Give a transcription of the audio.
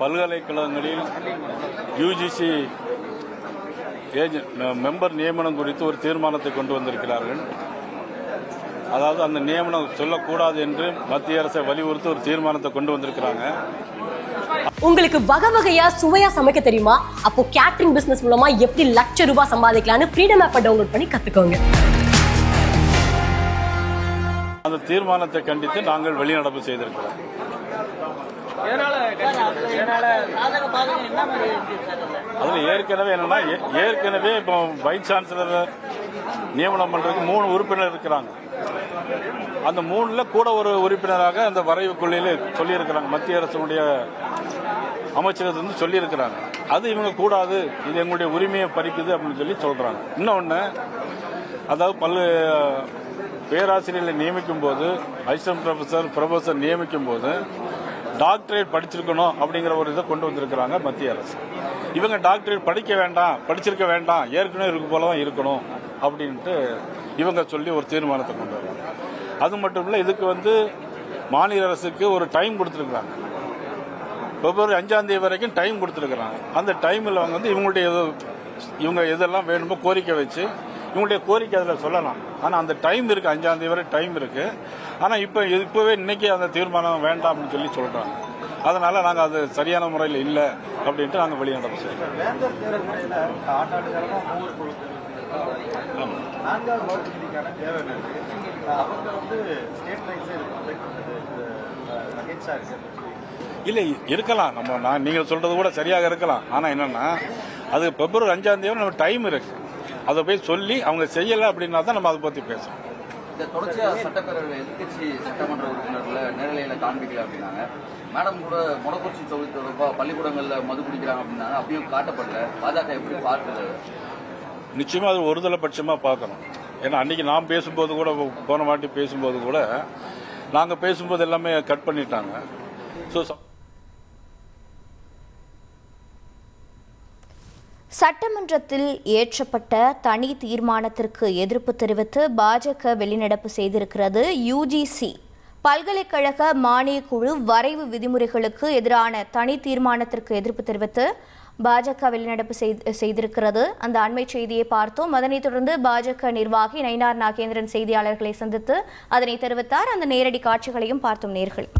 பல்கலைக்கழகங்களில் UGC member நியமனம் குறித்து ஒரு தீர்மானத்தை கொண்டு வந்திருக்கிறார்கள். அதாவது அந்த நியமனம் சொல்லக்கூடாது என்று மத்திய அரசை வலியுறுத்தி ஒரு தீர்மானத்தை கொண்டு வந்திருக்கிறாங்க. உங்களுக்கு வகை வகையா சுவையா சமைக்க தெரியுமா? அப்போ கேட்டரிங் பிசினஸ் மூலமா எப்படி லட்சம் ரூபாய் சம்பாதிக்கலாம்னு ஃப்ரீடம் ஆப்பை டவுன்லோட் பண்ணி கத்துக்கோங்க. அந்த தீர்மானத்தை கண்டித்து நாங்கள் வெளிநடப்பு செய்திருக்கிறோம். அதுல ஏற்கனவே இப்போ வைஸ் சான்சலர் நியமனம் பண்றதுக்கு 3 உறுப்பினர் இருக்கிறாங்க. அந்த 3ல கூட ஒரு உறுப்பினராக அந்த வரைவு கொள்கையில சொல்லியிருக்கிறாங்க. மத்திய அரசுடைய அமைச்சகத்திலிருந்து சொல்லியிருக்கிறாங்க. அது இவங்க கூடாது, இது எங்களுடைய உரிமையை பறிக்குது அப்படின்னு சொல்லி சொல்றாங்க. இன்னொன்னு, அதாவது பேராசிரியர்களை நியமிக்கும் போது, அசிஸ்டன்ட் ப்ரொஃபசர் நியமிக்கும் போது டாக்டரேட் படிச்சிருக்கணும் அப்படிங்கிற ஒரு இதை கொண்டு வந்திருக்கிறாங்க மத்திய அரசு. இவங்க டாக்டரேட் படிச்சிருக்க வேண்டாம், ஏற்கனவே இருக்கு போலதான் இருக்கணும் அப்படின்ட்டு இவங்க சொல்லி ஒரு தீர்மானத்தை கொண்டு வர்றாங்க. அது மட்டும் இல்ல, இதுக்கு மாநில அரசுக்கு ஒரு டைம் கொடுத்திருக்கிறாங்க. பிப்ரவரி 5ஆம் தேதி வரைக்கும் டைம் கொடுத்திருக்கிறாங்க. அந்த டைமில் அவங்க இவங்க எதெல்லாம் வேணுமோ கோரிக்கை வச்சு இவங்களுடைய கோரிக்கை அதில் சொல்லலாம். ஆனால் அந்த டைம் இருக்கு, 5ஆம் தேதி வரை டைம் இருக்கு. ஆனால் இப்பவே இன்னைக்கு அந்த தீர்மானம் வேண்டாம் அப்படின்னு சொல்லி சொல்றாங்க. அதனால நாங்கள் அது சரியான முறையில் இல்லை அப்படின்ட்டு நாங்கள் வெளிநடப்பு செய்யறோம். இல்லை இருக்கலாம், நீங்கள் சொல்றது கூட சரியாக இருக்கலாம். ஆனால் என்னன்னா, அது பிப்ரவரி 5ஆம் தேதி நம்ம டைம் இருக்கு. அதை போய் சொல்லி அவங்க செய்யலை அப்படின்னா தான் நம்ம அதை பற்றி பேசணும். இந்த தொடர்ச்சியாக சட்டப்பேரவை எதிர்கட்சி சட்டமன்ற உறுப்பினர்களை நேரலையில் காண்பிக்கல அப்படின்னாங்க. மேடம் கூட மொடக்குறிச்சி தொகுதி தொடர்பாக பள்ளிக்கூடங்களில் மது குடிக்கிறாங்க அப்படின்னாங்க. அப்பயும் காட்டப்படல. பாஜக எப்படி பார்க்குது? நிச்சயமா அது ஒருதலை பட்சமாக பார்க்கணும். ஏன்னா அன்னைக்கு நாம் பேசும்போது கூட, போன வாட்டி பேசும்போது கூட, நாங்கள் பேசும்போது எல்லாமே கட் பண்ணிட்டாங்க. சட்டமன்றத்தில் இயற்றப்பட்ட தனி தீர்மானத்திற்கு எதிர்ப்பு தெரிவித்து பாஜக வெளிநடப்பு செய்திருக்கிறது. யுஜிசி பல்கலைக்கழக மானியக் குழு வரைவு விதிமுறைகளுக்கு எதிரான தனி தீர்மானத்திற்கு எதிர்ப்பு தெரிவித்து பாஜக வெளிநடப்பு செய்திருக்கிறது. அந்த அண்மை செய்தியை பார்த்தோம். அதனைத் தொடர்ந்து பாஜக நிர்வாகி நயினார் நாகேந்திரன் செய்தியாளர்களை சந்தித்து அதனை தெரிவித்தார். அந்த நேரடி காட்சிகளையும் பார்த்தோம் நேயர்களே.